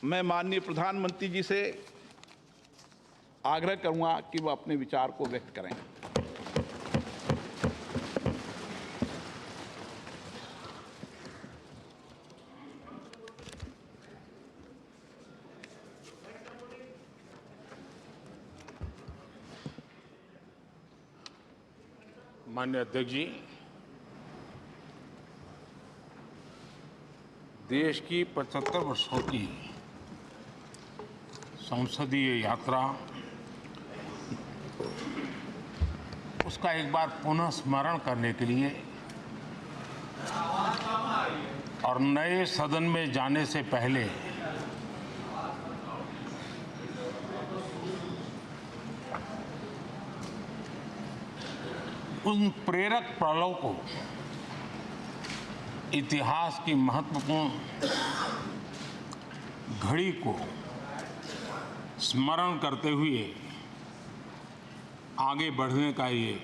मैं माननीय प्रधानमंत्री जी से आग्रह करूंगा कि वह अपने विचार को व्यक्त करें। माननीय अध्यक्ष जी, देश की 75 वर्षों की संसदीय यात्रा, उसका एक बार पुनः स्मरण करने के लिए और नए सदन में जाने से पहले उन प्रेरक पड़ाव को, इतिहास की महत्वपूर्ण घड़ी को स्मरण करते हुए आगे बढ़ने का ये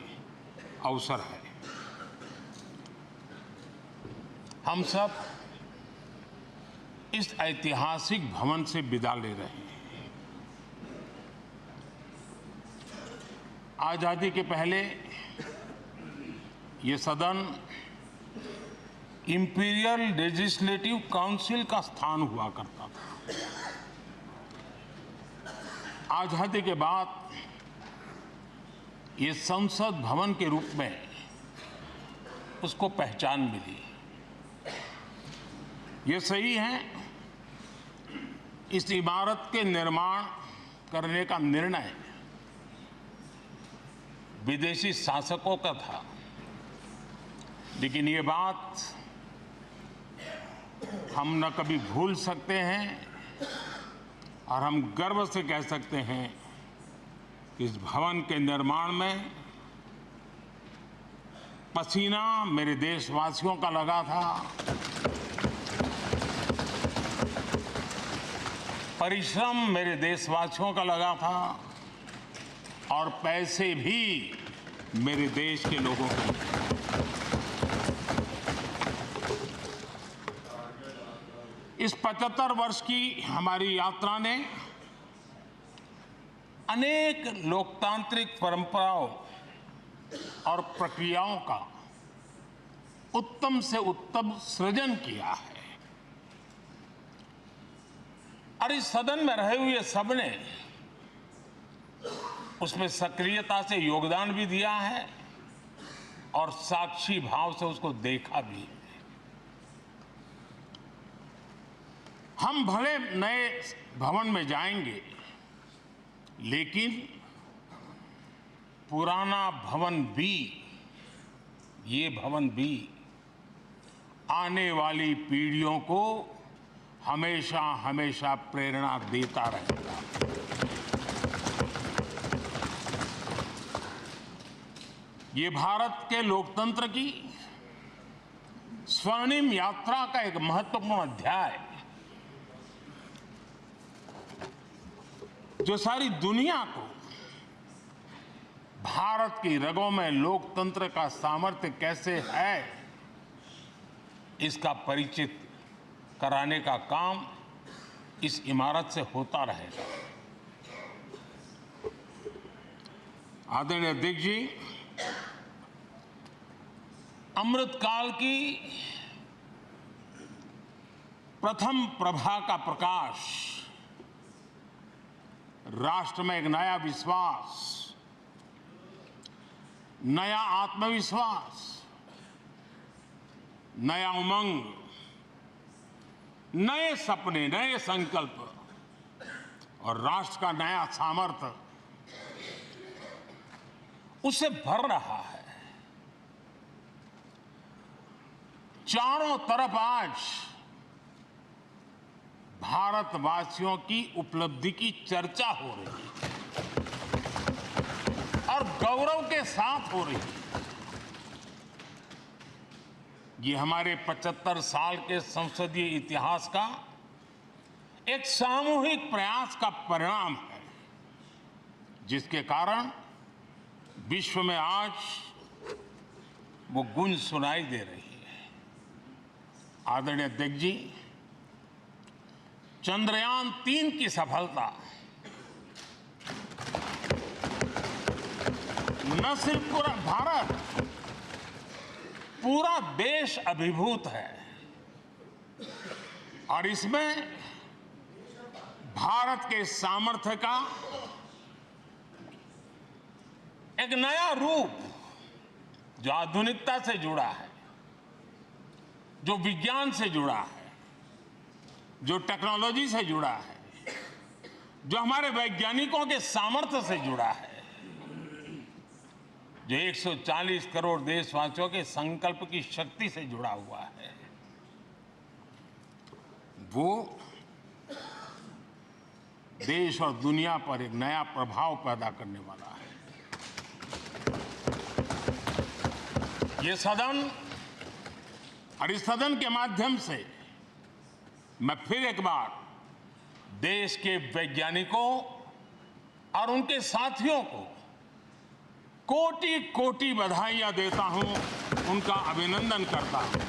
अवसर है। हम सब इस ऐतिहासिक भवन से विदा ले रहे हैं। आजादी के पहले ये सदन इंपीरियल लेजिस्लेटिव काउंसिल का स्थान हुआ करता था। आजादी के बाद ये संसद भवन के रूप में उसको पहचान मिली। ये सही है, इस इमारत के निर्माण करने का निर्णय विदेशी शासकों का था, लेकिन ये बात हम न कभी भूल सकते हैं और हम गर्व से कह सकते हैं कि इस भवन के निर्माण में पसीना मेरे देशवासियों का लगा था, परिश्रम मेरे देशवासियों का लगा था और पैसे भी मेरे देश के लोगों के। इस 75 वर्ष की हमारी यात्रा ने अनेक लोकतांत्रिक परंपराओं और प्रक्रियाओं का उत्तम से उत्तम सृजन किया है और इस सदन में रहे हुए सबने उसमें सक्रियता से योगदान भी दिया है और साक्षी भाव से उसको देखा भी है। हम भले नए भवन में जाएंगे, लेकिन पुराना भवन भी, ये भवन भी आने वाली पीढ़ियों को हमेशा हमेशा प्रेरणा देता रहेगा। ये भारत के लोकतंत्र की स्वर्णिम यात्रा का एक महत्वपूर्ण अध्याय, जो सारी दुनिया को भारत की रगों में लोकतंत्र का सामर्थ्य कैसे है, इसका परिचित कराने का काम इस इमारत से होता रहेगा। आदरणीय अध्यक्ष जी, अमृतकाल की प्रथम प्रभा का प्रकाश राष्ट्र में एक नया विश्वास, नया आत्मविश्वास, नया उमंग, नए सपने, नए संकल्प और राष्ट्र का नया सामर्थ्य उससे भर रहा है। चारों तरफ आज भारतवासियों की उपलब्धि की चर्चा हो रही है और गौरव के साथ हो रही है। ये हमारे 75 साल के संसदीय इतिहास का एक सामूहिक प्रयास का परिणाम है, जिसके कारण विश्व में आज वो गूंज सुनाई दे रही है। आदरणीय अध्यक्ष जी, चंद्रयान-3 की सफलता न सिर्फ पूरा भारत, पूरा देश अभिभूत है और इसमें भारत के सामर्थ्य का एक नया रूप जो आधुनिकता से जुड़ा है, जो विज्ञान से जुड़ा है, जो टेक्नोलॉजी से जुड़ा है, जो हमारे वैज्ञानिकों के सामर्थ्य से जुड़ा है, जो 140 करोड़ देशवासियों के संकल्प की शक्ति से जुड़ा हुआ है, वो देश और दुनिया पर एक नया प्रभाव पैदा करने वाला है। ये सदन और इस सदन के माध्यम से मैं फिर एक बार देश के वैज्ञानिकों और उनके साथियों को कोटि कोटि बधाइयां देता हूं, उनका अभिनंदन करता हूं।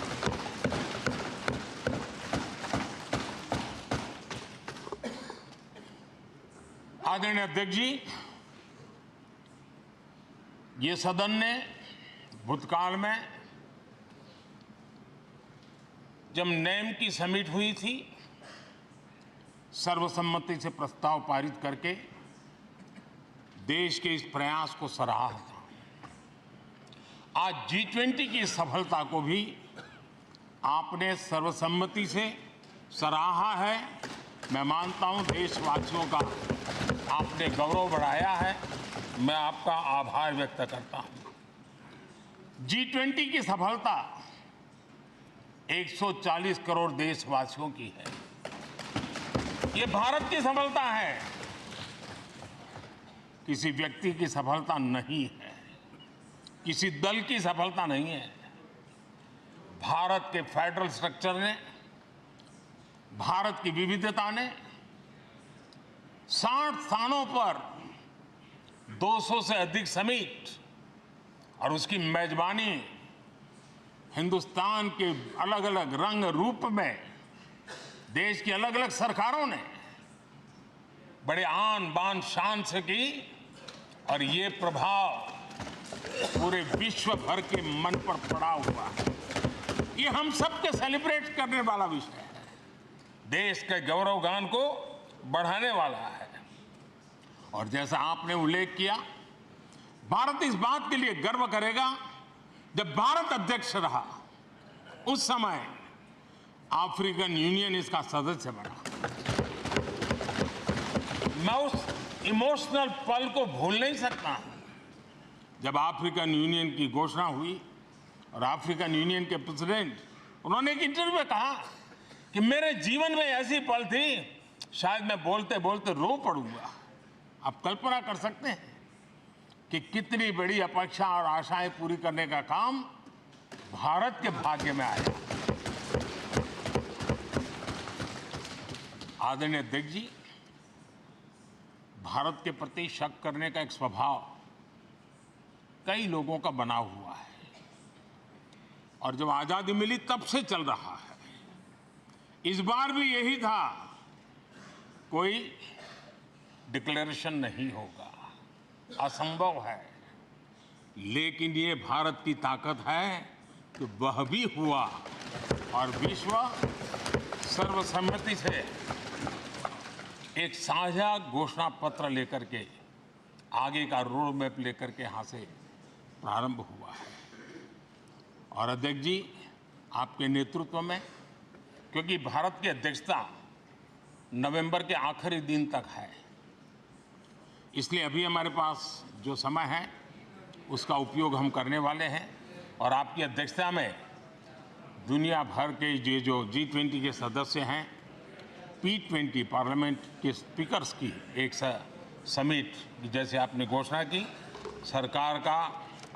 आदरणीय अध्यक्ष जी, ये सदन ने भूतकाल में जब नेम की समिट हुई थी, सर्वसम्मति से प्रस्ताव पारित करके देश के इस प्रयास को सराहा था। आज G20 की सफलता को भी आपने सर्वसम्मति से सराहा है। मैं मानता हूं देशवासियों का आपने गौरव बढ़ाया है, मैं आपका आभार व्यक्त करता हूं। G20 की सफलता 140 करोड़ देशवासियों की है। ये भारत की सफलता है, किसी व्यक्ति की सफलता नहीं है, किसी दल की सफलता नहीं है। भारत के फेडरल स्ट्रक्चर ने, भारत की विविधता ने 60 स्थानों पर 200 से अधिक समिट और उसकी मेजबानी हिंदुस्तान के अलग अलग रंग रूप में देश की अलग अलग सरकारों ने बड़े आन बान शान से की और ये प्रभाव पूरे विश्व भर के मन पर पड़ा हुआ है। ये हम सबके सेलिब्रेट करने वाला विषय है, देश के गौरवगान को बढ़ाने वाला है। और जैसा आपने उल्लेख किया, भारत इस बात के लिए गर्व करेगा, जब भारत अध्यक्ष रहा उस समय अफ्रीकन यूनियन इसका सदस्य बना। मैं उस इमोशनल पल को भूल नहीं सकता जब अफ्रीकन यूनियन की घोषणा हुई और अफ्रीकन यूनियन के प्रेसिडेंट, उन्होंने एक इंटरव्यू में कहा कि मेरे जीवन में ऐसी पल थी, शायद मैं बोलते बोलते रो पड़ूंगा। आप कल्पना कर सकते हैं कि कितनी बड़ी अपेक्षा और आशाएं पूरी करने का काम भारत के भाग्य में आया। आदरणीय अध्यक्ष जी, भारत के प्रति शक करने का एक स्वभाव कई लोगों का बना हुआ है और जब आजादी मिली तब से चल रहा है। इस बार भी यही था, कोई डिक्लेरेशन नहीं होगा, असंभव है। लेकिन ये भारत की ताकत है कि वह भी हुआ और विश्व सर्वसम्मति से एक साझा घोषणा पत्र लेकर के आगे का रोड मैप लेकर के यहाँ से प्रारंभ हुआ है। और अध्यक्ष जी, आपके नेतृत्व में, क्योंकि भारत की अध्यक्षता नवंबर के आखिरी दिन तक है, इसलिए अभी हमारे पास जो समय है उसका उपयोग हम करने वाले हैं और आपकी अध्यक्षता में दुनिया भर के ये जो G20 के सदस्य हैं, P20 पार्लियामेंट के स्पीकर्स की एक समिट जैसे आपने घोषणा की, सरकार का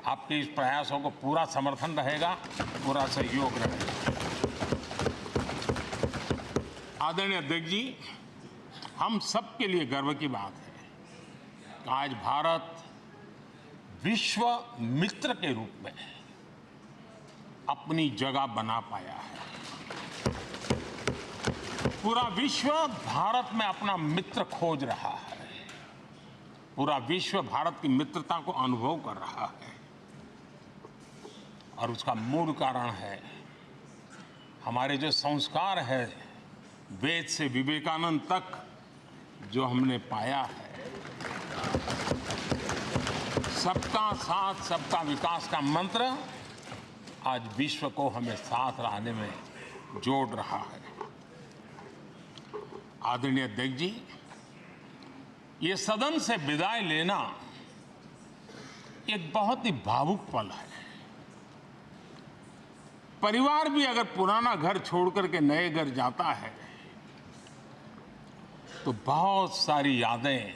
आपके इस प्रयासों को पूरा समर्थन रहेगा, पूरा सहयोग रहेगा। आदरणीय अध्यक्ष जी, हम सबके लिए गर्व की बात है कि आज भारत विश्व मित्र के रूप में अपनी जगह बना पाया है। पूरा विश्व भारत में अपना मित्र खोज रहा है। पूरा विश्व भारत की मित्रता को अनुभव कर रहा है और उसका मूल कारण है हमारे जो संस्कार है, वेद से विवेकानंद तक जो हमने पाया है। सबका साथ सबका विकास का मंत्र आज विश्व को हमें साथ लाने में जोड़ रहा है। आदरणीय अध्यक्ष जी, ये सदन से विदाई लेना एक बहुत ही भावुक पल है। परिवार भी अगर पुराना घर छोड़कर के नए घर जाता है तो बहुत सारी यादें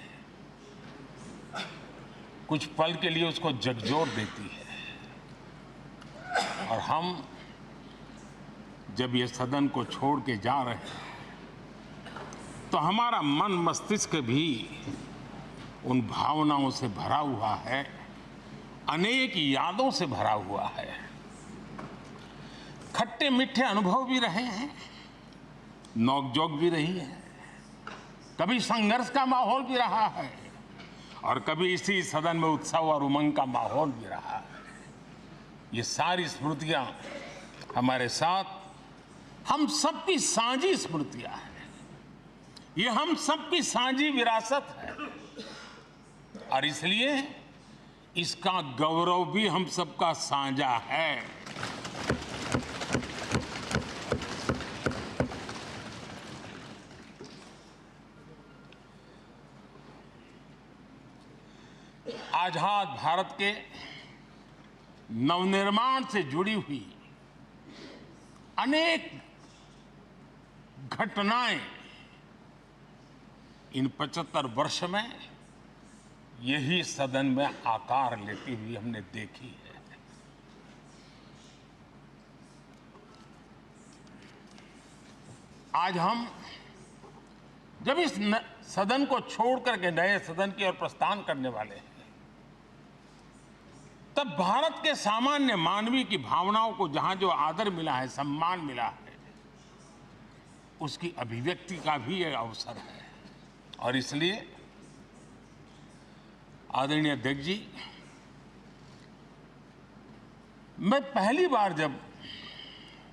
कुछ पल के लिए उसको झकझोर देती है। और हम जब ये सदन को छोड़ के जा रहे हैं तो हमारा मन मस्तिष्क भी उन भावनाओं से भरा हुआ है, अनेक यादों से भरा हुआ है। खट्टे मीठे अनुभव भी रहे हैं, नोकझोंक भी रही है, कभी संघर्ष का माहौल भी रहा है और कभी इसी सदन में उत्सव और उमंग का माहौल भी रहा है। ये सारी स्मृतियां हमारे साथ हम सबकी साझी स्मृतियां हैं। ये हम सबकी साझी विरासत है और इसलिए इसका गौरव भी हम सबका साझा है। आजाद भारत के नवनिर्माण से जुड़ी हुई अनेक घटनाएं इन 75 वर्ष में यही सदन में आकार लेती हुई हमने देखी है। आज हम जब इस सदन को छोड़ करके नए सदन की ओर प्रस्थान करने वाले हैं तब भारत के सामान्य मानवीय की भावनाओं को जहां जो आदर मिला है, सम्मान मिला है, उसकी अभिव्यक्ति का भी एक अवसर है। और इसलिए आदरणीय अध्यक्ष जी, मैं पहली बार जब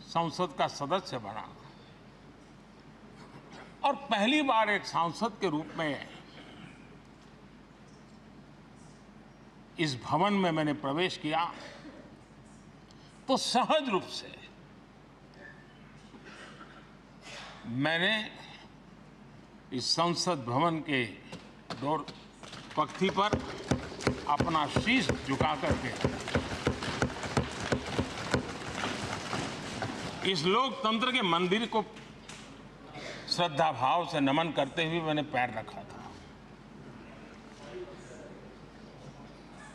संसद का सदस्य बना और पहली बार एक सांसद के रूप में इस भवन में मैंने प्रवेश किया तो सहज रूप से मैंने इस संसद भवन के डोर पक्ति पर अपना शीश झुका करके इस लोकतंत्र के मंदिर को श्रद्धा भाव से नमन करते हुए मैंने पैर रखा था।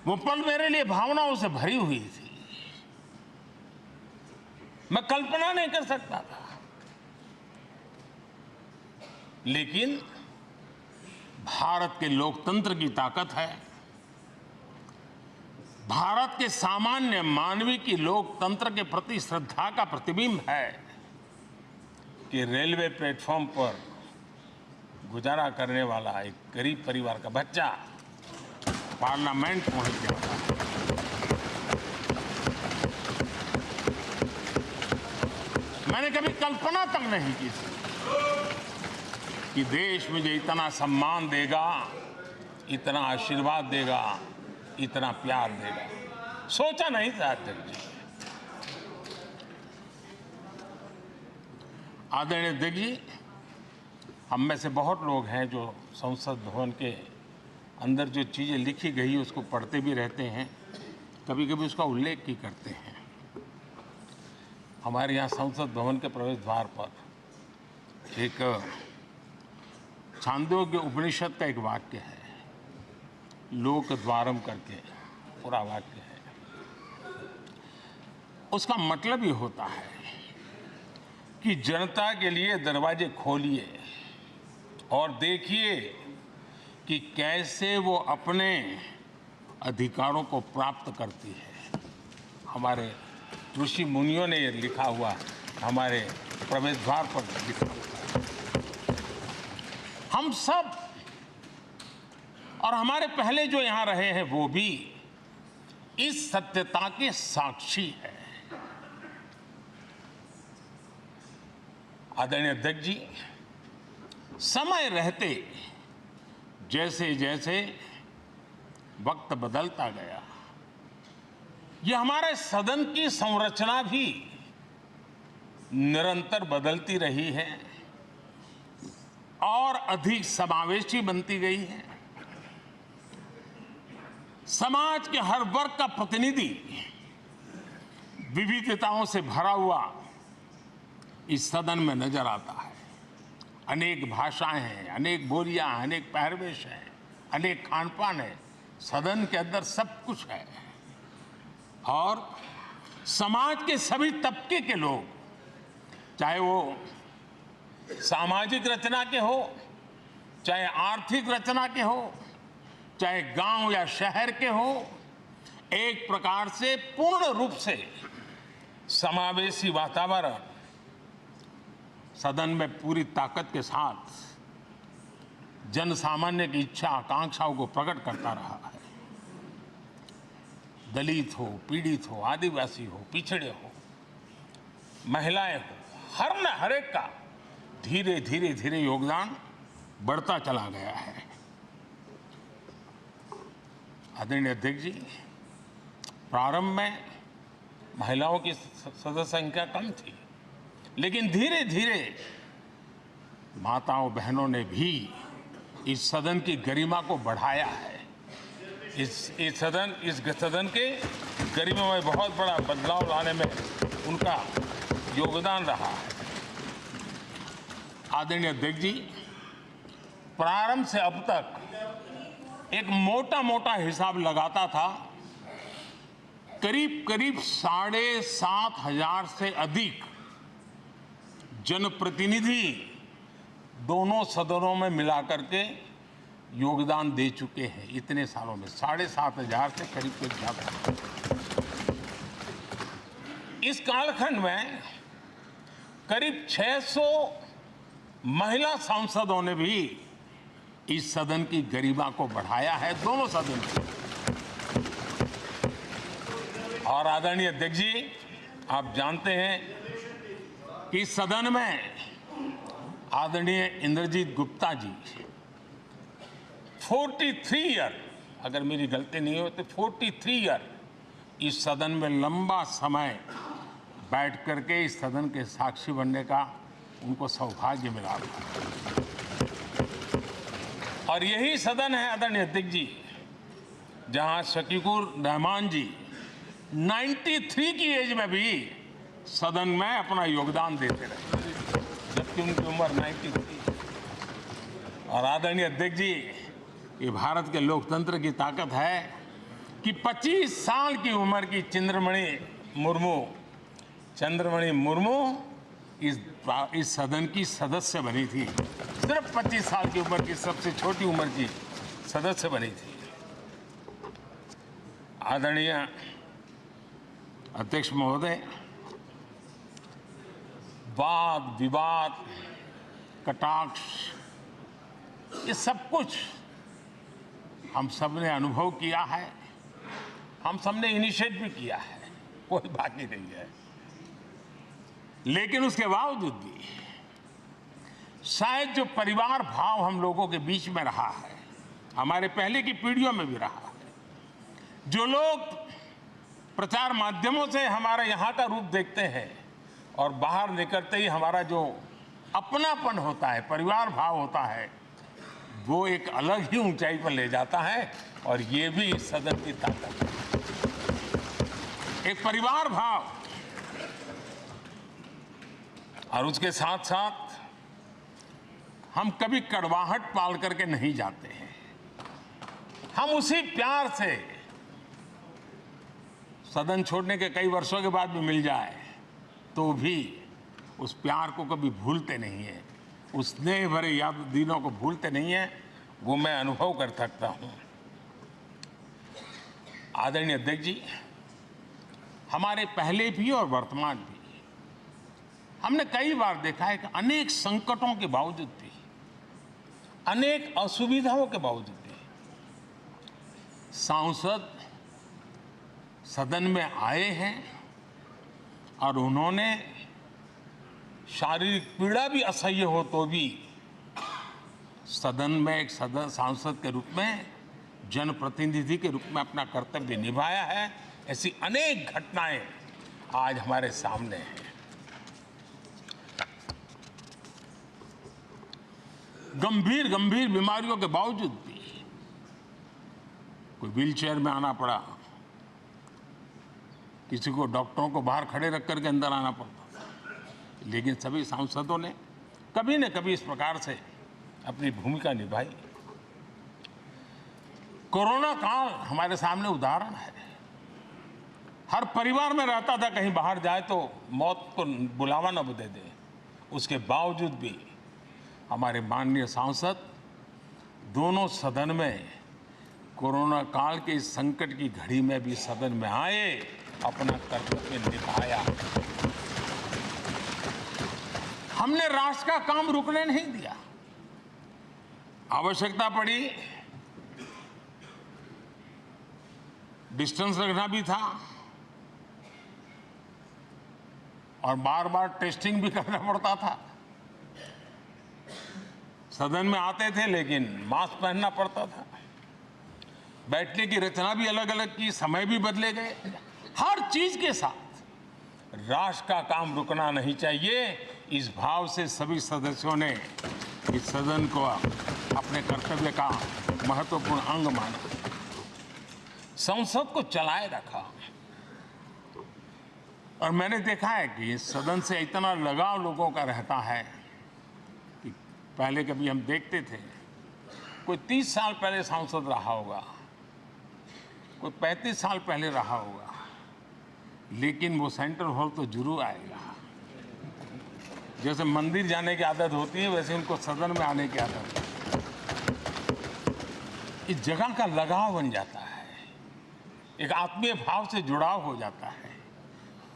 वो पल मेरे लिए भावनाओं से भरी हुई थी। मैं कल्पना नहीं कर सकता था, लेकिन भारत के लोकतंत्र की ताकत है, भारत के सामान्य मानवीय की लोकतंत्र के प्रति श्रद्धा का प्रतिबिंब है कि रेलवे प्लेटफॉर्म पर गुजारा करने वाला एक गरीब परिवार का बच्चा पार्लियामेंट पहुंच गया। मैंने कभी कल्पना तक नहीं की थी कि देश मुझे इतना सम्मान देगा, इतना आशीर्वाद देगा, इतना प्यार देगा। सोचा नहीं था अध्यक्ष जी। आदरणीय अध्यक्ष जी, हम में से बहुत लोग हैं जो संसद भवन के अंदर जो चीज़ें लिखी गई उसको पढ़ते भी रहते हैं, कभी कभी उसका उल्लेख भी करते हैं। हमारे यहाँ संसद भवन के प्रवेश द्वार पर एक छांदोग्य उपनिषद का एक वाक्य है, लोक द्वारम करके पूरा वाक्य है। उसका मतलब ये होता है कि जनता के लिए दरवाजे खोलिए और देखिए कि कैसे वो अपने अधिकारों को प्राप्त करती है। हमारे ऋषि मुनियों ने ये लिखा हुआ, हमारे प्रवेश द्वार पर लिखा हुआ है। हम सब और हमारे पहले जो यहां रहे हैं वो भी इस सत्यता के साक्षी है। आदरणीय अध्यक्ष जी, समय रहते जैसे जैसे वक्त बदलता गया, ये हमारे सदन की संरचना भी निरंतर बदलती रही है और अधिक समावेशी बनती गई है। समाज के हर वर्ग का प्रतिनिधि विविधताओं से भरा हुआ इस सदन में नजर आता है। अनेक भाषाएं हैं, अनेक बोलियां हैं, अनेक पहरवेश हैं, अनेक खान-पान है। सदन के अंदर सब कुछ है और समाज के सभी तबके के लोग, चाहे वो सामाजिक रचना के हो, चाहे आर्थिक रचना के हो, चाहे गांव या शहर के हो, एक प्रकार से पूर्ण रूप से समावेशी वातावरण सदन में पूरी ताकत के साथ जन सामान्य की इच्छा आकांक्षाओं को प्रकट करता रहा है। दलित हो, पीड़ित हो, आदिवासी हो, पिछड़े हो, महिलाएं हो, हर एक का धीरे धीरे धीरे योगदान बढ़ता चला गया है। आदरणीय अध्यक्ष जी, प्रारंभ में महिलाओं की सदस्य संख्या कम थी, लेकिन धीरे धीरे माताओं बहनों ने भी इस सदन की गरिमा को बढ़ाया है। इस सदन के गरिमा में बहुत बड़ा बदलाव लाने में उनका योगदान रहा है। आदरणीय अध्यक्ष जी, प्रारंभ से अब तक एक मोटा हिसाब लगाता था, करीब 7,500 से अधिक जनप्रतिनिधि दोनों सदनों में मिलाकर के योगदान दे चुके हैं। इतने सालों में 7,500 से करीब ज्यादा। इस कालखंड में करीब 600 महिला सांसदों ने भी इस सदन की गरिमा को बढ़ाया है, दोनों सदन की। और आदरणीय अध्यक्ष जी, आप जानते हैं कि इस सदन में आदरणीय इंद्रजीत गुप्ता जी 43 ईयर, अगर मेरी गलती नहीं हो तो 43 ईयर इस सदन में लंबा समय बैठ करके इस सदन के साक्षी बनने का उनको सौभाग्य मिला। और यही सदन है आदरणीय अध्यक्ष जी, जहां शकीकुर रहमान जी 93 की एज में भी सदन में अपना योगदान देते रहे, जबकि उनकी उम्र 93। और आदरणीय अध्यक्ष जी, ये भारत के लोकतंत्र की ताकत है कि 25 साल की उम्र की चंद्रमणि मुर्मू इस सदन की सदस्य बनी थी। सिर्फ 25 साल की उम्र की, सबसे छोटी उम्र की सदस्य बनी थी। आदरणीय अध्यक्ष महोदय, वाद विवाद, कटाक्ष, ये सब कुछ हम सब ने अनुभव किया है, हम सब ने इनिशिएट भी किया है, कोई बाकी नहीं है। लेकिन उसके बावजूद भी शायद जो परिवार भाव हम लोगों के बीच में रहा है, हमारे पहले की पीढ़ियों में भी रहा है, जो लोग प्रचार माध्यमों से हमारे यहाँ का रूप देखते हैं और बाहर निकलते ही हमारा जो अपनापन होता है, परिवार भाव होता है, वो एक अलग ही ऊंचाई पर ले जाता है। और ये भी इस सदन की ताकत है, एक परिवार भाव। और उसके साथ साथ हम कभी कड़वाहट पाल करके नहीं जाते हैं। हम उसी प्यार से सदन छोड़ने के कई वर्षों के बाद भी मिल जाए तो भी उस प्यार को कभी भूलते नहीं है, उस स्नेह भरे याद दिनों को भूलते नहीं है। वो मैं अनुभव कर सकता हूं। आदरणीय अध्यक्ष जी, हमारे पहले भी और वर्तमान भी हमने कई बार देखा है कि अनेक संकटों के बावजूद भी अनेक असुविधाओं के बावजूद भी सांसद सदन में आए हैं और उन्होंने शारीरिक पीड़ा भी असह्य हो तो भी सदन में एक सांसद के रूप में, जनप्रतिनिधि के रूप में अपना कर्तव्य निभाया है। ऐसी अनेक घटनाएं आज हमारे सामने हैं। गंभीर गंभीर बीमारियों के बावजूद भी कोई व्हीलचेयर में आना पड़ा, किसी को डॉक्टरों को बाहर खड़े रख करके अंदर आना पड़ता, लेकिन सभी सांसदों ने कभी न कभी इस प्रकार से अपनी भूमिका निभाई। कोरोना काल हमारे सामने उदाहरण है। हर परिवार में रहता था कहीं बाहर जाए तो मौत को बुलावा न दे दे, उसके बावजूद भी हमारे माननीय सांसद दोनों सदन में कोरोना काल के इस संकट की घड़ी में भी सदन में आए, अपना कर्तव्य निभाया। हमने राष्ट्र का काम रुकने नहीं दिया। आवश्यकता पड़ी, डिस्टेंस रखना भी था और बार बार टेस्टिंग भी करना पड़ता था। सदन में आते थे लेकिन मास्क पहनना पड़ता था। बैठने की रचना भी अलग अलग की, समय भी बदले गए। हर चीज के साथ राष्ट्र का काम रुकना नहीं चाहिए, इस भाव से सभी सदस्यों ने इस सदन को अपने कर्तव्य का महत्वपूर्ण अंग माना, संसद को चलाए रखा। और मैंने देखा है कि इस सदन से इतना लगाव लोगों का रहता है कि पहले कभी हम देखते थे कोई 30 साल पहले सांसद रहा होगा, कोई 35 साल पहले रहा होगा, लेकिन वो सेंट्रल हॉल तो जरूर आएगा। जैसे मंदिर जाने की आदत होती है वैसे उनको सदन में आने की आदत है। इस जगह का लगाव बन जाता है, एक आत्मीय भाव से जुड़ाव हो जाता है।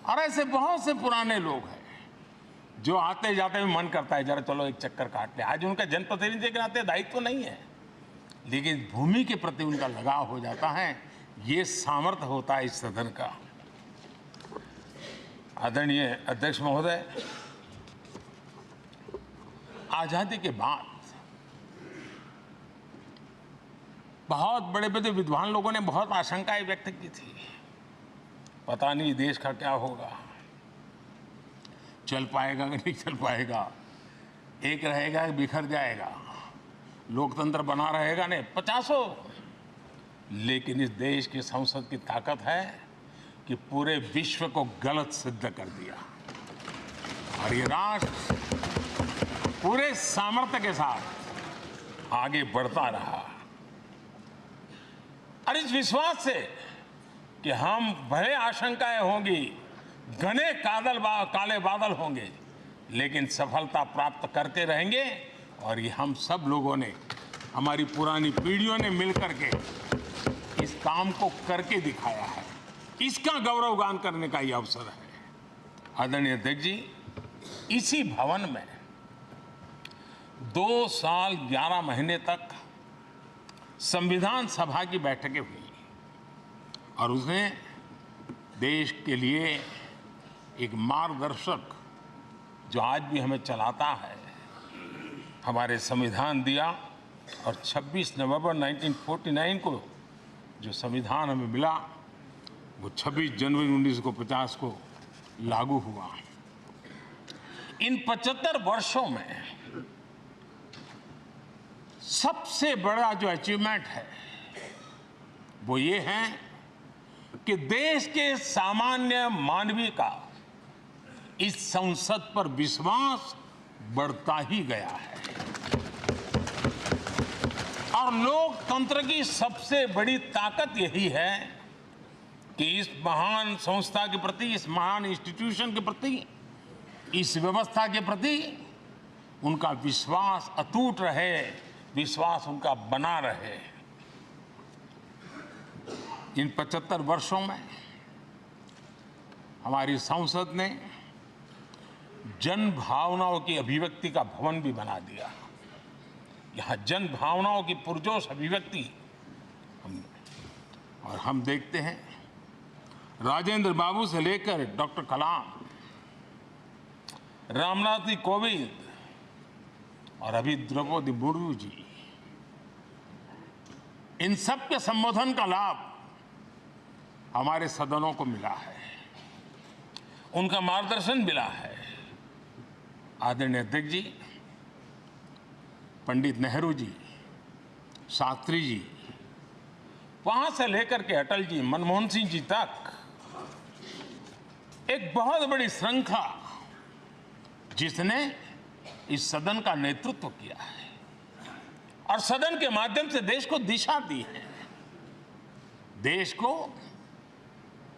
और ऐसे बहुत से पुराने लोग हैं जो आते जाते हुए मन करता है जरा चलो एक चक्कर काट ले। आज उनका जनप्रतिनिधि के नाते दायित्व तो नहीं है, लेकिन भूमि के प्रति उनका लगाव हो जाता है। ये सामर्थ्य होता है इस सदन का। आदरणीय अध्यक्ष महोदय, आजादी के बाद बहुत बड़े बड़े विद्वान लोगों ने बहुत आशंकाएं व्यक्त की थी, पता नहीं देश का क्या होगा, चल पाएगा कि नहीं चल पाएगा, एक रहेगा कि बिखर जाएगा, लोकतंत्र बना रहेगा नहीं, 50। लेकिन इस देश की संसद की ताकत है कि पूरे विश्व को गलत सिद्ध कर दिया और ये राष्ट्र पूरे सामर्थ्य के साथ आगे बढ़ता रहा। और इस विश्वास से कि हम भले आशंकाएं होंगी, घने काले बादल होंगे, लेकिन सफलता प्राप्त करते रहेंगे। और ये हम सब लोगों ने, हमारी पुरानी पीढ़ियों ने मिलकर के इस काम को करके दिखाया है। इसका गौरवगान करने का ये अवसर है। आदरणीय अध्यक्ष जी, इसी भवन में 2 साल 11 महीने तक संविधान सभा की बैठकें हुई और उसने देश के लिए एक मार्गदर्शक जो आज भी हमें चलाता है, हमारे संविधान दिया। और 26 नवंबर 1949 को जो संविधान हमें मिला वो 26 जनवरी 1950 को लागू हुआ। इन 75 वर्षों में सबसे बड़ा जो अचीवमेंट है वो ये है कि देश के सामान्य मानवी का इस संसद पर विश्वास बढ़ता ही गया है। और लोकतंत्र की सबसे बड़ी ताकत यही है कि इस महान संस्था के प्रति, इस महान इंस्टीट्यूशन के प्रति, इस व्यवस्था के प्रति उनका विश्वास अटूट रहे, विश्वास उनका बना रहे। इन 75 वर्षों में हमारी संसद ने जन भावनाओं की अभिव्यक्ति का भवन भी बना दिया। यहाँ जन भावनाओं की पुरजोश अभिव्यक्ति हम देखते हैं। राजेंद्र बाबू से लेकर डॉक्टर कलाम, रामनाथ जी कोविंद और अभी द्रौपदी मुर्मू जी, इन सब के संबोधन का लाभ हमारे सदनों को मिला है, उनका मार्गदर्शन मिला है। आदरणीय अध्यक्ष जी, पंडित नेहरू जी, शास्त्री जी, वहां से लेकर के अटल जी, मनमोहन सिंह जी तक एक बहुत बड़ी श्रृंखला जिसने इस सदन का नेतृत्व किया है और सदन के माध्यम से देश को दिशा दी है, देश को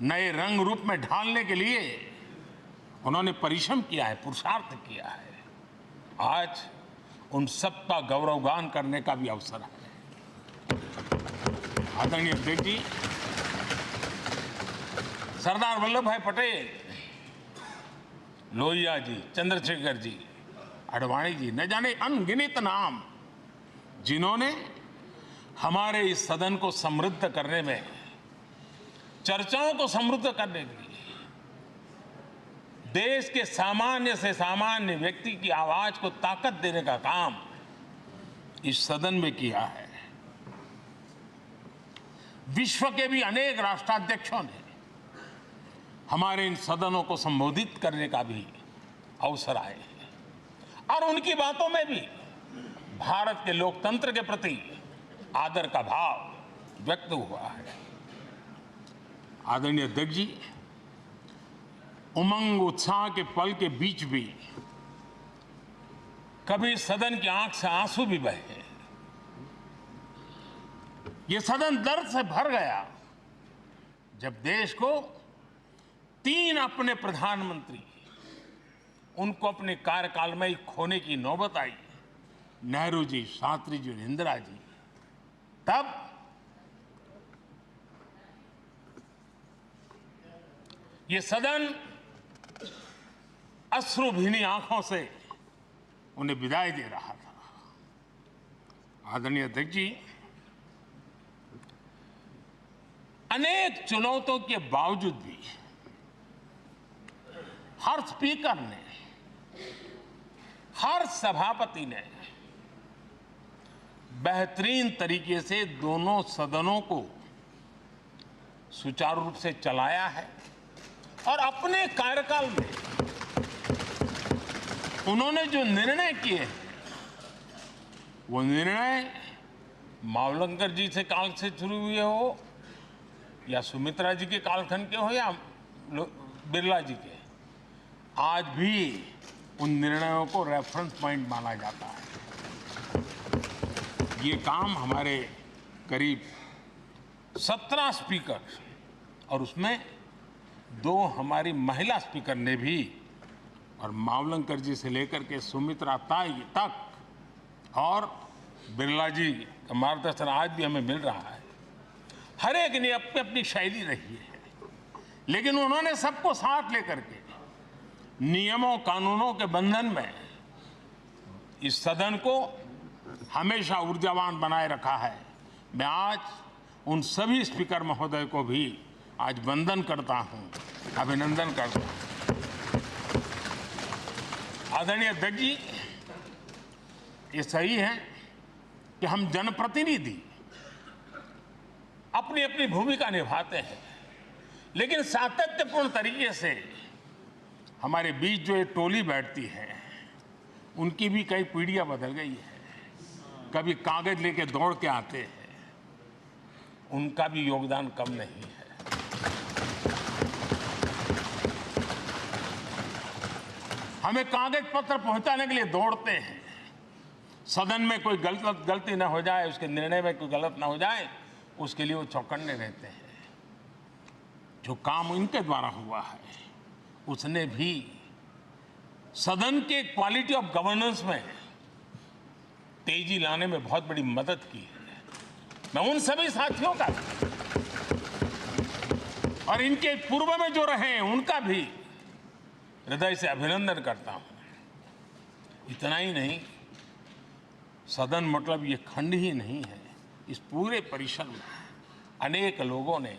नए रंग रूप में ढालने के लिए उन्होंने परिश्रम किया है, पुरुषार्थ किया है। आज उन सबका गौरवगान करने का भी अवसर है। आदरणीय अध्यक्ष जी, सरदार वल्लभ भाई पटेल, लोहिया जी, चंद्रशेखर जी, आडवाणी जी, न जाने अनगिनत नाम, जिन्होंने हमारे इस सदन को समृद्ध करने में, चर्चाओं को समृद्ध करने के लिए, देश के सामान्य से सामान्य व्यक्ति की आवाज को ताकत देने का काम इस सदन में किया है। विश्व के भी अनेक राष्ट्राध्यक्षों ने हमारे इन सदनों को संबोधित करने का भी अवसर आए हैं और उनकी बातों में भी भारत के लोकतंत्र के प्रति आदर का भाव व्यक्त हुआ है। आदरणीय अध्यक्ष जी, उमंग उत्साह के पल के बीच भी कभी सदन की आंख से आंसू भी बहे। ये सदन दर्द से भर गया जब देश को 3 अपने प्रधानमंत्री, उनको अपने कार्यकाल में ही खोने की नौबत आई, नेहरू जी, शास्त्री जी और इंदिरा जी। तब ये सदन अश्रुभीनी आंखों से उन्हें विदाई दे रहा था। आदरणीय अध्यक्ष जी, अनेक चुनौतियों के बावजूद भी हर स्पीकर ने, हर सभापति ने बेहतरीन तरीके से दोनों सदनों को सुचारू रूप से चलाया है और अपने कार्यकाल में उन्होंने जो निर्णय किए, वो निर्णय मावलंकर जी से काल से शुरू हुए हो या सुमित्रा जी के कालखंड के हो या बिरला जी के, आज भी उन निर्णयों को रेफरेंस पॉइंट माना जाता है। ये काम हमारे करीब 17 स्पीकर और उसमें 2 हमारी महिला स्पीकर ने भी, और मावलंकर जी से लेकर के सुमित्रा ताई तक और बिरला जी का मार्गदर्शन आज भी हमें मिल रहा है। हर एक ने अपनी अपनी शैली रही है, लेकिन उन्होंने सबको साथ लेकर के नियमों कानूनों के बंधन में इस सदन को हमेशा ऊर्जावान बनाए रखा है। मैं आज उन सभी स्पीकर महोदय को भी आज वंदन करता हूं, अभिनंदन करता हूं। आदरणीय अध्यक्ष जी, ये सही है कि हम जनप्रतिनिधि अपनी अपनी भूमिका निभाते हैं, लेकिन सातत्यपूर्ण तरीके से हमारे बीच जो ये टोली बैठती है, उनकी भी कई पीढ़ियां बदल गई है। कभी कागज लेके दौड़ के आते हैं, उनका भी योगदान कम नहीं है। हमें कागज पत्र पहुंचाने के लिए दौड़ते हैं, सदन में कोई गलती ना हो जाए, उसके निर्णय में कोई गलत ना हो जाए, उसके लिए वो चौकन्ने रहते हैं। जो काम इनके द्वारा हुआ है, उसने भी सदन के क्वालिटी ऑफ गवर्नेंस में तेजी लाने में बहुत बड़ी मदद की है। मैं उन सभी साथियों का और इनके पूर्व में जो रहे हैं उनका भी हृदय से अभिनंदन करता हूं। इतना ही नहीं, सदन मतलब ये खंड ही नहीं है। इस पूरे परिसर में अनेक लोगों ने,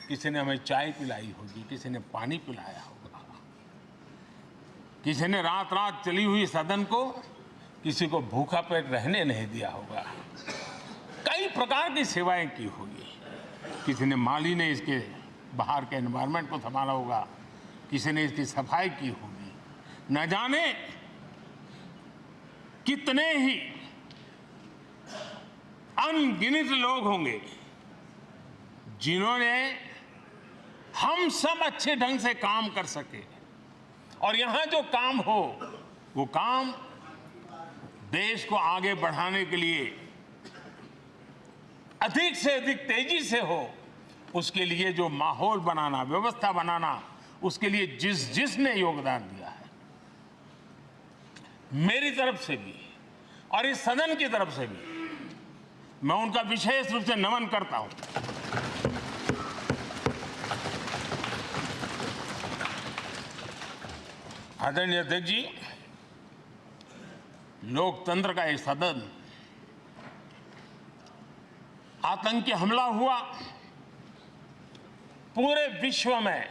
किसी ने हमें चाय पिलाई होगी, किसी ने पानी पिलाया होगा, किसी ने रात रात चली हुई सदन को किसी को भूखा पेट रहने नहीं दिया होगा। कई प्रकार की सेवाएं की होगी। किसी ने माली ने इसके बाहर के एनवायरनमेंट को संभाला होगा, किसी ने इसकी सफाई की होगी। न जाने कितने ही अनगिनत लोग होंगे जिन्होंने हम सब अच्छे ढंग से काम कर सके, और यहां जो काम हो वो काम देश को आगे बढ़ाने के लिए अधिक से अधिक तेजी से हो, उसके लिए जो माहौल बनाना, व्यवस्था बनाना, उसके लिए जिसने योगदान दिया है, मेरी तरफ से भी और इस सदन की तरफ से भी मैं उनका विशेष रूप से नमन करता हूं। आदरणीय अध्यक्ष जी, लोकतंत्र का एक सदन, आतंकी हमला हुआ, पूरे विश्व में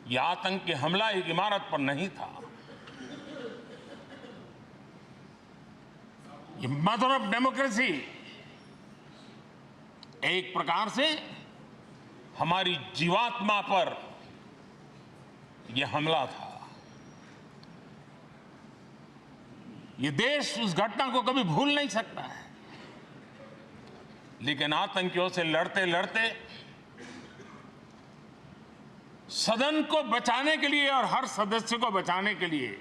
यह आतंकी हमला एक इमारत पर नहीं था, ये मदर ऑफ डेमोक्रेसी एक प्रकार से हमारी जीवात्मा पर यह हमला था। ये देश उस घटना को कभी भूल नहीं सकता है, लेकिन आतंकियों से लड़ते लड़ते सदन को बचाने के लिए और हर सदस्य को बचाने के लिए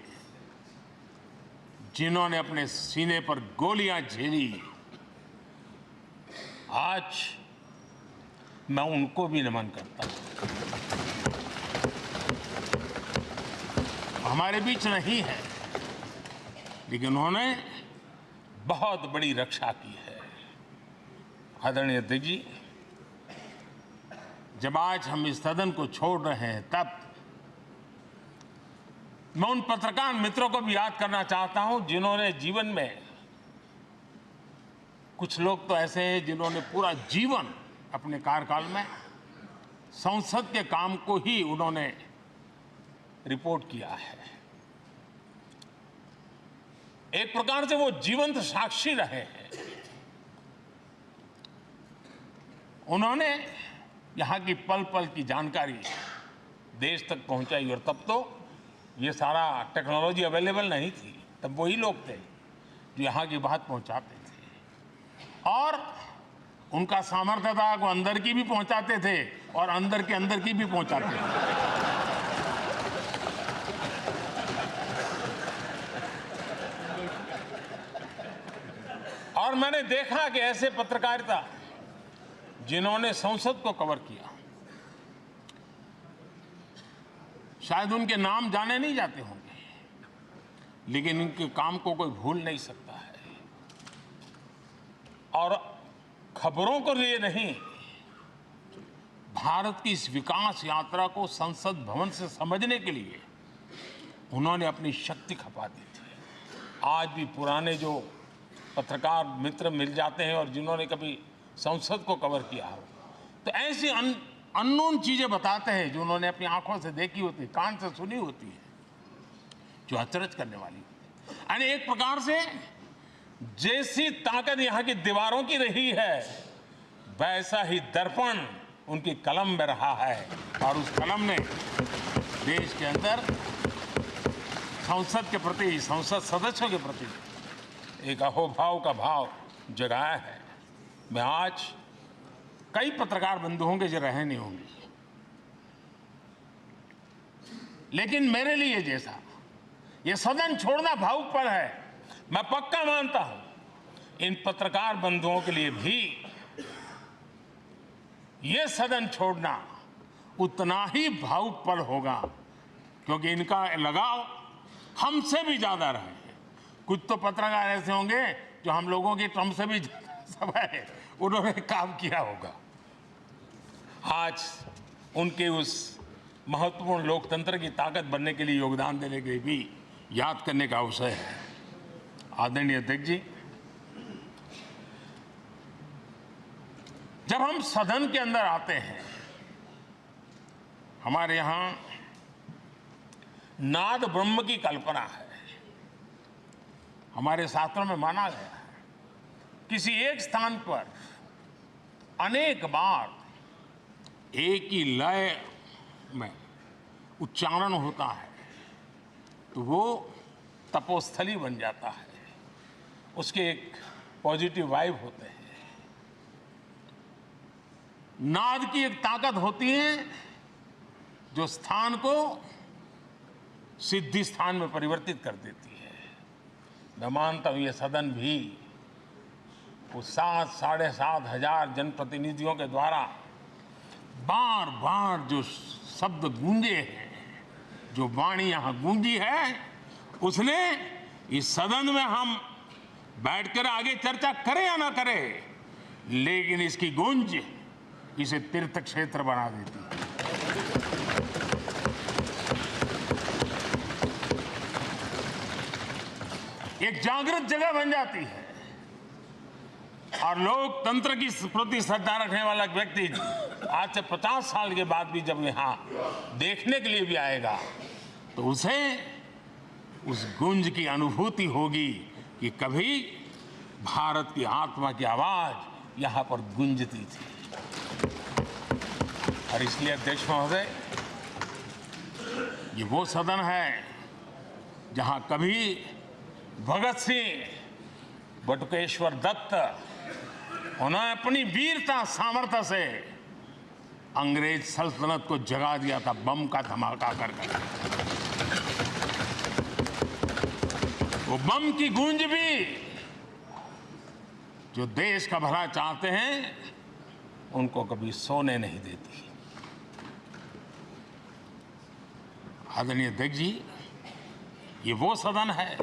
जिन्होंने अपने सीने पर गोलियां झेली, आज मैं उनको भी नमन करता हूं। हमारे बीच नहीं है, लेकिन उन्होंने बहुत बड़ी रक्षा की है। आदरणीय अध्यक्ष जी, जब आज हम इस सदन को छोड़ रहे हैं, तब मैं उन पत्रकार मित्रों को भी याद करना चाहता हूं जिन्होंने जीवन में, कुछ लोग तो ऐसे हैं जिन्होंने पूरा जीवन अपने कार्यकाल में संसद के काम को ही उन्होंने रिपोर्ट किया है। एक प्रकार से वो जीवंत साक्षी रहे हैं। उन्होंने यहां की पल पल की जानकारी देश तक पहुंचाई, और तब तो ये सारा टेक्नोलॉजी अवेलेबल नहीं थी। तब वही लोग थे जो यहां की बात पहुंचाते थे, और उनका सामर्थ्य था वो अंदर की भी पहुंचाते थे और अंदर की भी पहुंचाते थे। और मैंने देखा कि ऐसे पत्रकारिता जिन्होंने संसद को कवर किया, शायद उनके नाम जाने नहीं जाते होंगे, लेकिन उनके काम को कोई भूल नहीं सकता है। और खबरों को लिए नहीं, भारत की इस विकास यात्रा को संसद भवन से समझने के लिए उन्होंने अपनी शक्ति खपा दी थी। आज भी पुराने जो पत्रकार मित्र मिल जाते हैं और जिन्होंने कभी संसद को कवर किया हो, तो ऐसी अननोन चीजें बताते हैं जो उन्होंने अपनी आंखों से देखी होती, कान से सुनी होती है, जो अचरज करने वाली होती है। यानी एक प्रकार से जैसी ताकत यहाँ की दीवारों की रही है, वैसा ही दर्पण उनकी कलम में रहा है, और उस कलम ने देश के अंदर संसद के प्रति, संसद सदस्यों के प्रति एक अहोभाव का भाव जगाया है। मैं आज कई पत्रकार बंधु होंगे जो रहे नहीं होंगे, लेकिन मेरे लिए जैसा ये सदन छोड़ना भावुक पल है, मैं पक्का मानता हूं इन पत्रकार बंधुओं के लिए भी ये सदन छोड़ना उतना ही भावुक पल होगा, क्योंकि इनका लगाव हमसे भी ज्यादा रहे हैं। कुछ तो पत्रकार ऐसे होंगे जो हम लोगों की ट्रम्प से भी समय उन्होंने काम किया होगा। आज उनके उस महत्वपूर्ण लोकतंत्र की ताकत बनने के लिए, योगदान देने के लिए भी याद करने का अवसर है। आदरणीय अध्यक्ष जी, जब हम सदन के अंदर आते हैं, हमारे यहां नाद ब्रह्म की कल्पना है। हमारे शास्त्रों में माना गया है किसी एक स्थान पर अनेक बार एक ही लय में उच्चारण होता है तो वो तपोस्थली बन जाता है, उसके एक पॉजिटिव वाइब होते हैं। नाद की एक ताकत होती है जो स्थान को सिद्धि स्थान में परिवर्तित कर देती है। मैं मानता हूं ये सदन भी उस 7-7.5 हजार जनप्रतिनिधियों के द्वारा बार बार जो शब्द गूंजे हैं, जो वाणी यहां गूंजी है, उसने इस सदन में हम बैठकर आगे चर्चा करें या ना करें, लेकिन इसकी गूंज इसे तीर्थ क्षेत्र बना देती है। एक जागृत जगह बन जाती है और लोकतंत्र की प्रति श्रद्धा रखने वाला व्यक्ति आज से 50 साल के बाद भी जब यहां देखने के लिए भी आएगा तो उसे उस गूंज की अनुभूति होगी कि कभी भारत की आत्मा की आवाज यहां पर गूंजती थी। और इसलिए अध्यक्ष महोदय, ये वो सदन है जहां कभी भगत सिंह, बटुकेश्वर दत्त, उन्होंने अपनी वीरता सामर्थ्य से अंग्रेज सल्तनत को जगा दिया था बम का धमाका कर। वो बम की गूंज भी जो देश का भला चाहते हैं उनको कभी सोने नहीं देती। आदरणीय अध्यक्ष जी, ये वो सदन है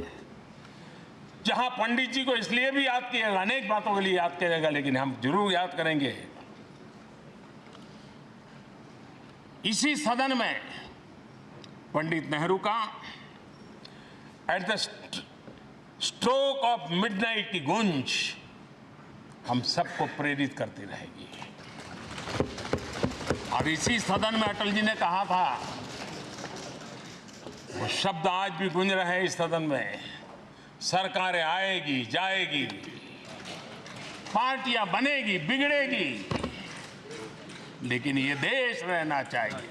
जहां पंडित जी को इसलिए भी याद किएगा, अनेक बातों के लिए याद करेगा, लेकिन हम जरूर याद करेंगे इसी सदन में पंडित नेहरू का at the stroke of midnight की गूंज हम सबको प्रेरित करती रहेगी। और इसी सदन में अटल जी ने कहा था, वो शब्द आज भी गूंज रहे हैं इस सदन में, सरकारें आएगी जाएगी, पार्टियां बनेगी बिगड़ेगी, लेकिन ये देश रहना चाहिए।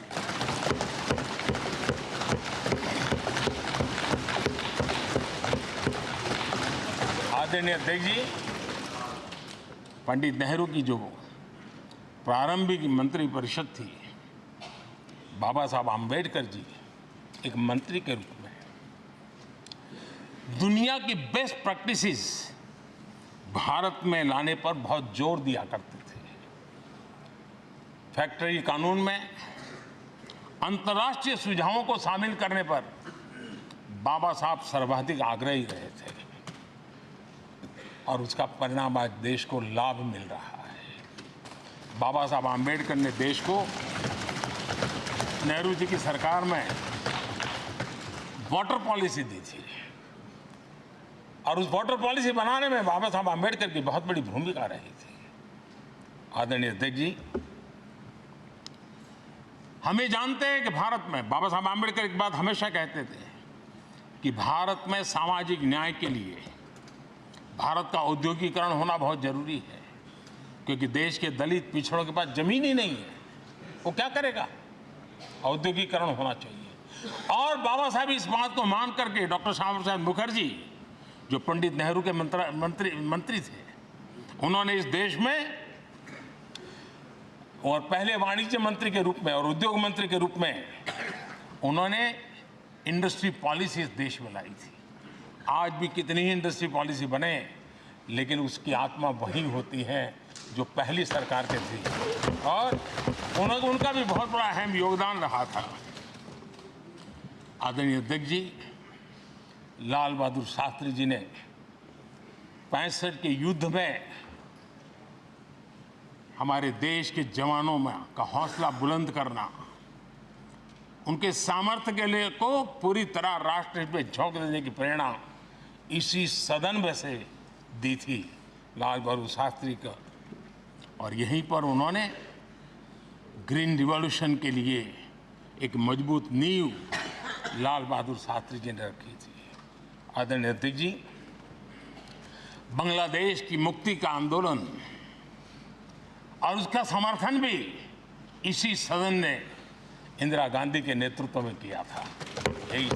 आदरणीय अध्यक्ष जी, पंडित नेहरू की जो प्रारंभिक मंत्रिपरिषद थी, बाबा साहब आम्बेडकर जी एक मंत्री के रूप में दुनिया की बेस्ट प्रैक्टिसेस भारत में लाने पर बहुत जोर दिया करते थे। फैक्ट्री कानून में अंतर्राष्ट्रीय सुझावों को शामिल करने पर बाबा साहब सर्वाधिक आग्रही रहे थे और उसका परिणाम आज देश को लाभ मिल रहा है। बाबा साहब आम्बेडकर ने देश को नेहरू जी की सरकार में वाटर पॉलिसी दी थी और उस वाटर पॉलिसी बनाने में बाबा साहब आम्बेडकर की बहुत बड़ी भूमिका रही थी। आदरणीय अध्यक्ष जी, हमें जानते हैं कि भारत में बाबा साहब आम्बेडकर एक बात हमेशा कहते थे कि भारत में सामाजिक न्याय के लिए भारत का औद्योगिकरण होना बहुत जरूरी है, क्योंकि देश के दलित पिछड़ों के पास जमीन ही नहीं है, वो क्या करेगा? औद्योगिकरण होना चाहिए। और बाबा साहब इस बात को मान करके डॉक्टर श्यामा प्रसाद मुखर्जी जो पंडित नेहरू के मंत्री थे, उन्होंने इस देश में और पहले वाणिज्य मंत्री के रूप में और उद्योग मंत्री के रूप में उन्होंने इंडस्ट्री पॉलिसी इस देश में लाई थी। आज भी कितनी ही इंडस्ट्री पॉलिसी बने, लेकिन उसकी आत्मा वही होती है जो पहली सरकार के थी और उनका भी बहुत बड़ा अहम योगदान रहा था। आदरणीय अध्यक्ष जी, लाल बहादुर शास्त्री जी ने 65 के युद्ध में हमारे देश के जवानों में का हौसला बुलंद करना, उनके सामर्थ्य के लिए को पूरी तरह राष्ट्र हित में झोंक देने की प्रेरणा इसी सदन में से दी थी लाल बहादुर शास्त्री को, और यहीं पर उन्होंने ग्रीन रिवॉल्यूशन के लिए एक मजबूत नींव लाल बहादुर शास्त्री जी ने रखी थी। आदरणीय अध्यक्ष जी, बांग्लादेश की मुक्ति का आंदोलन और उसका समर्थन भी इसी सदन ने इंदिरा गांधी के नेतृत्व में किया था। यही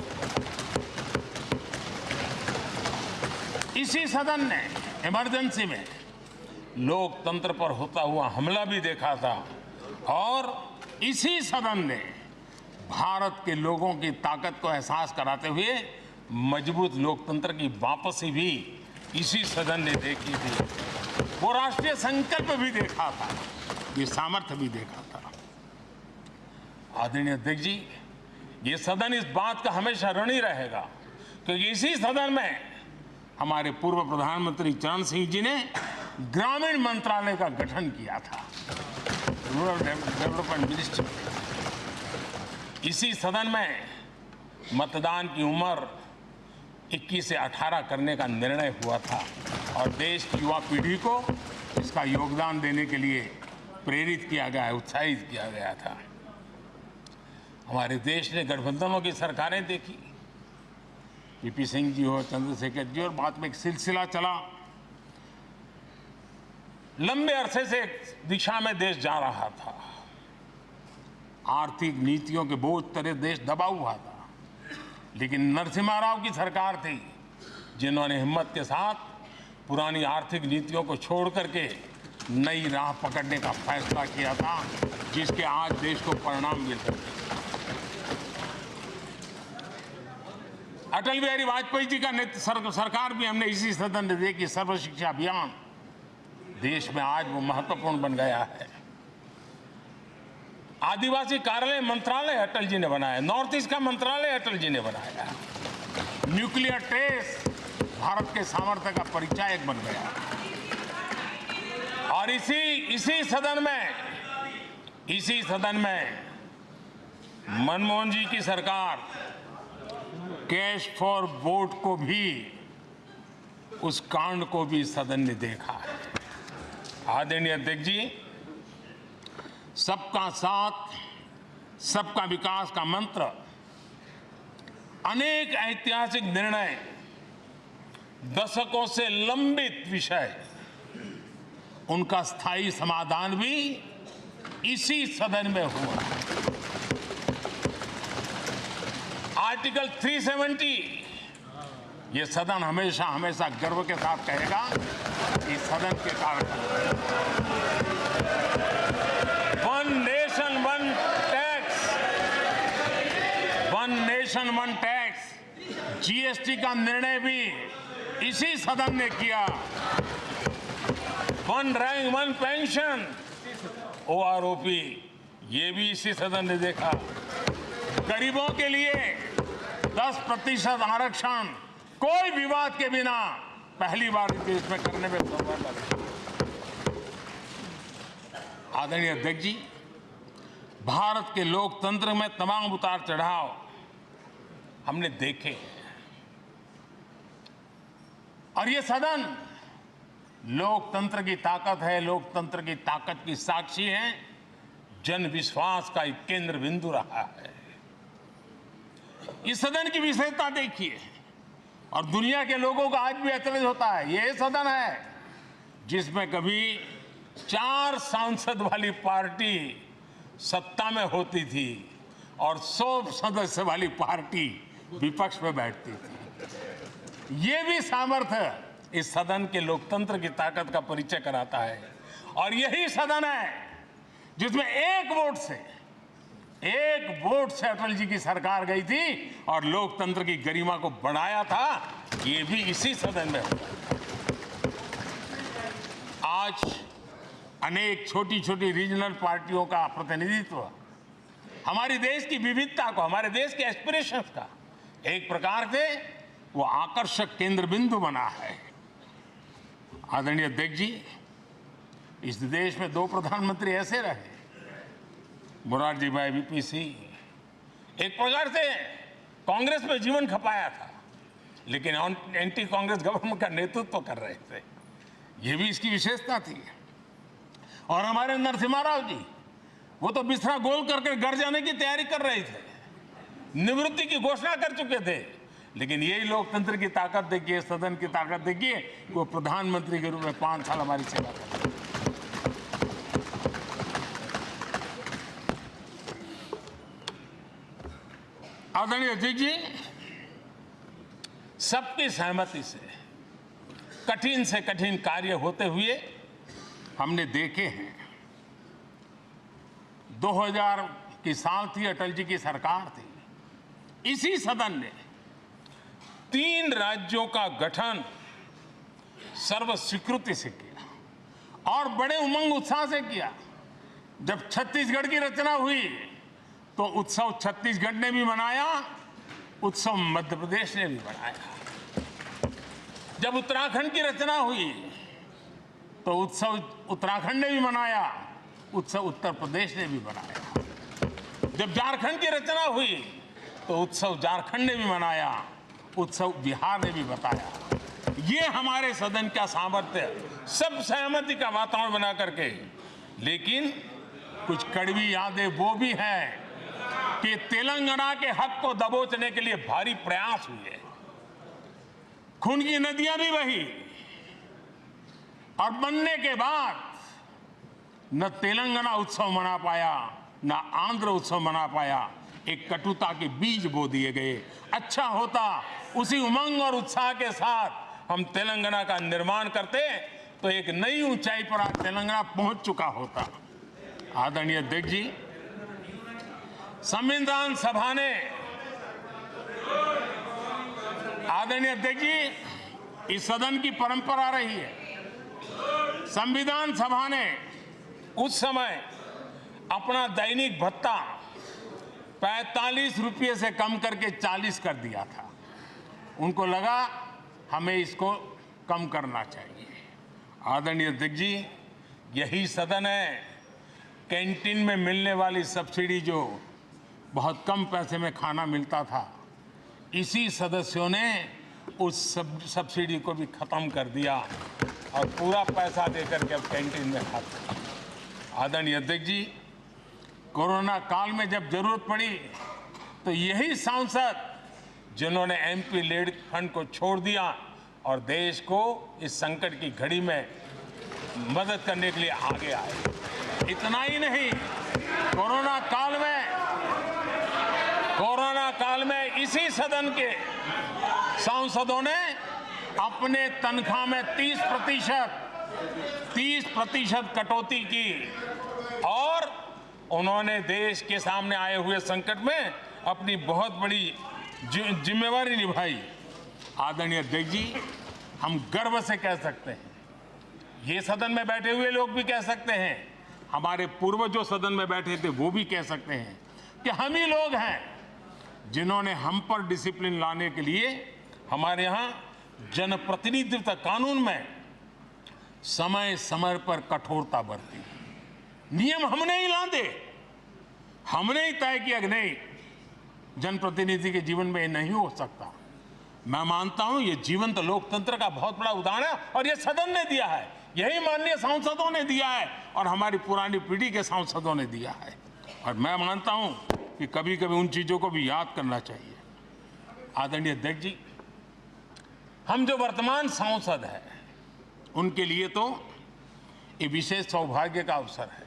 इसी सदन ने इमरजेंसी में लोकतंत्र पर होता हुआ हमला भी देखा था, और इसी सदन ने भारत के लोगों की ताकत को एहसास कराते हुए मजबूत लोकतंत्र की वापसी भी इसी सदन ने देखी थी। वो राष्ट्रीय संकल्प भी देखा था, ये सामर्थ्य भी देखा था। आदरणीय अध्यक्ष जी, ये सदन इस बात का हमेशा ऋणी रहेगा क्योंकि इसी सदन में हमारे पूर्व प्रधानमंत्री चरण सिंह जी ने ग्रामीण मंत्रालय का गठन किया था, रूरल डेवलपमेंट मिनिस्ट्री। इसी सदन में मतदान की उम्र 21 से 18 करने का निर्णय हुआ था और देश की युवा पीढ़ी को इसका योगदान देने के लिए प्रेरित किया गया, उत्साहित किया गया था। हमारे देश ने गठबंधनों की सरकारें देखी, पीपी सिंह जी हो, चंद्रशेखर जी, और बाद में एक सिलसिला चला। लंबे अरसे से एक दिशा में देश जा रहा था, आर्थिक नीतियों के बोझ तले देश दबा हुआ था, लेकिन नरसिम्हा राव की सरकार थी जिन्होंने हिम्मत के साथ पुरानी आर्थिक नीतियों को छोड़ करके नई राह पकड़ने का फैसला किया था, जिसके आज देश को परिणाम मिल रहे हैं। अटल बिहारी वाजपेयी जी का सरकार भी हमने इसी सदन ने देखी। सर्व शिक्षा अभियान देश में आज वो महत्वपूर्ण बन गया है। आदिवासी कार्यालय मंत्रालय अटल जी ने बनाया, नॉर्थ ईस्ट का मंत्रालय अटल जी ने बनाया। न्यूक्लियर टेस्ट भारत के सामर्थ्य का परिचायक बन गया। और इसी सदन में मनमोहन जी की सरकार कैश फॉर वोट को भी, उस कांड को भी सदन ने देखा है। आदरणीय अध्यक्ष जी, सबका साथ सबका विकास का मंत्र, अनेक ऐतिहासिक निर्णय, दशकों से लंबित विषय, उनका स्थायी समाधान भी इसी सदन में हुआ। आर्टिकल 370, ये सदन हमेशा हमेशा गर्व के साथ कहेगा कि सदन के कारण one nation one tax, GST का निर्णय भी इसी सदन ने किया। One rank one pension, OROP, ये भी इसी सदन ने देखा। गरीबों के लिए 10% आरक्षण कोई विवाद के बिना पहली बार इस देश में करने में सफल रहे। आदरणीय अध्यक्ष जी, भारत के लोकतंत्र में तमाम उतार चढ़ाव हमने देखे, और ये सदन लोकतंत्र की ताकत है, लोकतंत्र की ताकत की साक्षी है, जन विश्वास का एक केंद्र बिंदु रहा है। इस सदन की विशेषता देखिए, और दुनिया के लोगों का आज भी ऐतराज होता है। ये सदन है जिसमें कभी 4 सांसद वाली पार्टी सत्ता में होती थी और 100 सदस्य वाली पार्टी विपक्ष में बैठती थी। ये भी सामर्थ्य इस सदन के लोकतंत्र की ताकत का परिचय कराता है। और यही सदन है जिसमें एक वोट से अटल जी की सरकार गई थी और लोकतंत्र की गरिमा को बढ़ाया था। ये भी इसी सदन में हुआ। आज अनेक छोटी छोटी रीजनल पार्टियों का प्रतिनिधित्व हमारे देश की विविधता को, हमारे देश के एस्पिरेशंस का एक प्रकार से वो आकर्षक केंद्र बिंदु बना है। आदरणीय अध्यक्ष जी, इस देश में 2 प्रधानमंत्री ऐसे रहे, मोरारजी भाई, वीपी सिंह। एक प्रकार से कांग्रेस में जीवन खपाया था लेकिन एंटी कांग्रेस गवर्नमेंट का नेतृत्व कर रहे थे। ये भी इसकी विशेषता थी। और हमारे नरसिम्हा राव जी, वो तो बिस्तरा गोल करके घर जाने की तैयारी कर रहे थे, निवृत्ति की घोषणा कर चुके थे। लेकिन यही लोकतंत्र की ताकत देखिए, सदन की ताकत देखिए, वो प्रधानमंत्री के रूप में 5 साल हमारी सेवा कर रहे। आदरणीय अध्यक्ष जी, सबकी सहमति से कठिन कार्य होते हुए हमने देखे हैं। 2000 की साल थी, अटल जी की सरकार थी। इसी सदन ने 3 राज्यों का गठन सर्व स्वीकृति से किया और बड़े उमंग उत्साह से किया। जब छत्तीसगढ़ की रचना हुई तो उत्सव छत्तीसगढ़ ने भी मनाया, उत्सव मध्य प्रदेश ने भी मनाया। जब उत्तराखंड की रचना हुई तो उत्सव उत्तराखंड ने भी मनाया, उत्सव उत्तर प्रदेश ने भी मनाया। जब झारखंड की रचना हुई तो उत्सव झारखंड ने भी मनाया, उत्सव बिहार ने भी बताया। ये हमारे सदन का सामर्थ्य, सब सहमति का वातावरण बना करके। लेकिन कुछ कड़वी यादें वो भी हैं कि तेलंगाना के हक को दबोचने के लिए भारी प्रयास हुए, खून की नदियां भी बही और बनने के बाद न तेलंगाना उत्सव मना पाया, न आंध्र उत्सव मना पाया। एक कटुता के बीज बो दिए गए। अच्छा होता उसी उमंग और उत्साह के साथ हम तेलंगाना का निर्माण करते तो एक नई ऊंचाई पर आज तेलंगाना पहुंच चुका होता। आदरणीय अध्यक्ष जी, संविधान सभा ने, आदरणीय अध्यक्ष जी, इस सदन की परंपरा रही है। संविधान सभा ने उस समय अपना दैनिक भत्ता 45 रुपये से कम करके 40 कर दिया था। उनको लगा हमें इसको कम करना चाहिए। आदरणीय अध्यक्ष जी, यही सदन है कैंटीन में मिलने वाली सब्सिडी, जो बहुत कम पैसे में खाना मिलता था, इसी सदस्यों ने उस सब्सिडी को भी खत्म कर दिया और पूरा पैसा देकर के अब कैंटीन में खाते। आदरणीय अध्यक्ष जी, कोरोना काल में जब जरूरत पड़ी तो यही सांसद जिन्होंने एमपी लेड फंड को छोड़ दिया और देश को इस संकट की घड़ी में मदद करने के लिए आगे आए। इतना ही नहीं, कोरोना काल में इसी सदन के सांसदों ने अपने तनख्वाह में 30% कटौती की और उन्होंने देश के सामने आए हुए संकट में अपनी बहुत बड़ी जिम्मेवारी निभाई। आदरणीय अध्यक्ष जी, हम गर्व से कह सकते हैं, ये सदन में बैठे हुए लोग भी कह सकते हैं, हमारे पूर्वज जो सदन में बैठे थे वो भी कह सकते हैं कि हम ही लोग हैं जिन्होंने हम पर डिसिप्लिन लाने के लिए हमारे यहाँ जनप्रतिनिधित्व कानून में समय समय पर कठोरता बरती। नियम हमने ही लादे, हमने ही तय किया कि नहीं, जनप्रतिनिधि के जीवन में ये नहीं हो सकता। मैं मानता हूं ये जीवंत लोकतंत्र का बहुत बड़ा उदाहरण है और ये सदन ने दिया है, यही माननीय सांसदों ने दिया है और हमारी पुरानी पीढ़ी के सांसदों ने दिया है। और मैं मानता हूं कि कभी कभी उन चीजों को भी याद करना चाहिए। आदरणीय अध्यक्ष जी, हम जो वर्तमान सांसद हैं उनके लिए तो ये विशेष सौभाग्य का अवसर है।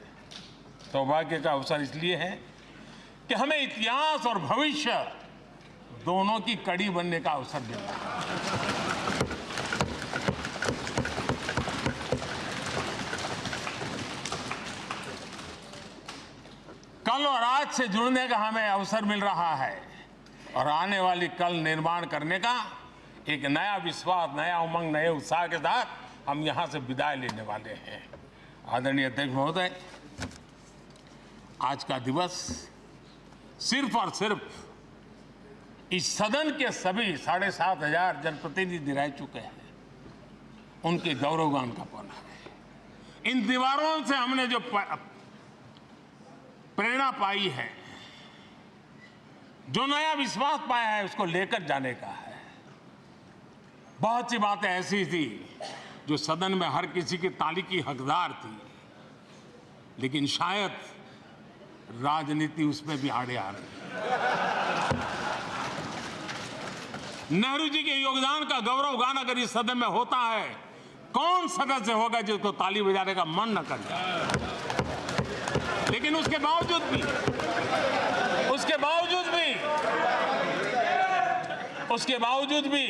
सौभाग्य का अवसर इसलिए है कि हमें इतिहास और भविष्य दोनों की कड़ी बनने का अवसर मिला है। कल और आज से जुड़ने का हमें अवसर मिल रहा है और आने वाली कल निर्माण करने का एक नया विश्वास, नया उमंग, नए उत्साह के साथ हम यहां से विदाई लेने वाले हैं। आदरणीय अध्यक्ष महोदय, आज का दिवस सिर्फ और सिर्फ इस सदन के सभी 7,500 जनप्रतिनिधि रह चुके हैं उनके गौरवगान का पल है। इन दीवारों से हमने जो प्रेरणा पाई है, जो नया विश्वास पाया है, उसको लेकर जाने का है। बहुत सी बातें ऐसी थी जो सदन में हर किसी की ताली की हकदार थी, लेकिन शायद राजनीति उसमें भी आड़े आ रही। नेहरू जी के योगदान का गौरव गान अगर इस सदन में होता है, कौन सदस्य होगा जिसको ताली बजाने का मन न कर जाए। लेकिन उसके बावजूद भी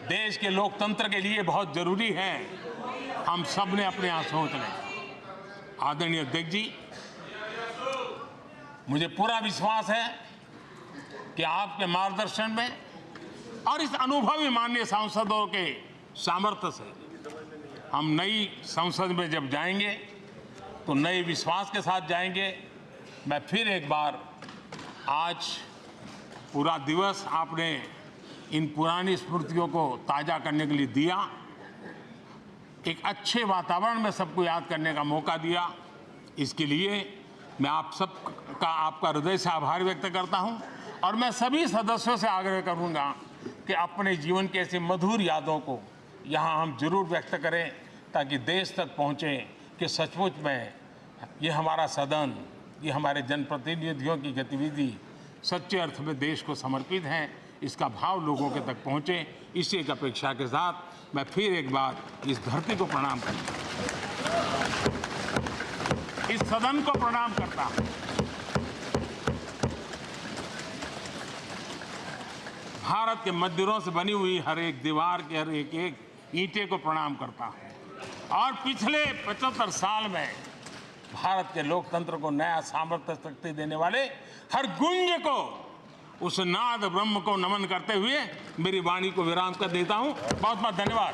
देश के लोकतंत्र के लिए बहुत जरूरी है हम सब ने अपने यहां सोच लें। आदरणीय अध्यक्ष जी, मुझे पूरा विश्वास है कि आपके मार्गदर्शन में और इस अनुभवी माननीय सांसदों के सामर्थ्य से हम नई संसद में जब जाएंगे तो नए विश्वास के साथ जाएंगे। मैं फिर एक बार आज पूरा दिवस आपने इन पुरानी स्मृतियों को ताज़ा करने के लिए दिया, एक अच्छे वातावरण में सबको याद करने का मौका दिया। इसके लिए मैं आप सबका आपका हृदय से आभार व्यक्त करता हूं और मैं सभी सदस्यों से आग्रह करूंगा कि अपने जीवन की ऐसी मधुर यादों को यहाँ हम जरूर व्यक्त करें ताकि देश तक पहुँचे कि सचमुच में ये हमारा सदन, ये हमारे जनप्रतिनिधियों की गतिविधि सच्चे अर्थ में देश को समर्पित है, इसका भाव लोगों के तक पहुँचे। इसी एक अपेक्षा के साथ मैं फिर एक बार इस धरती को प्रणाम करता हूँ, इस सदन को प्रणाम करता हूँ। भारत के मंदिरों से बनी हुई हर एक दीवार के हर एक ईंटे को प्रणाम करता हूँ और पिछले 75 साल में भारत के लोकतंत्र को नया सामर्थ्य शक्ति देने वाले हर गुंज को, उस नाद ब्रह्म को नमन करते हुए मेरी वाणी को विराम कर देता हूँ। बहुत बहुत धन्यवाद।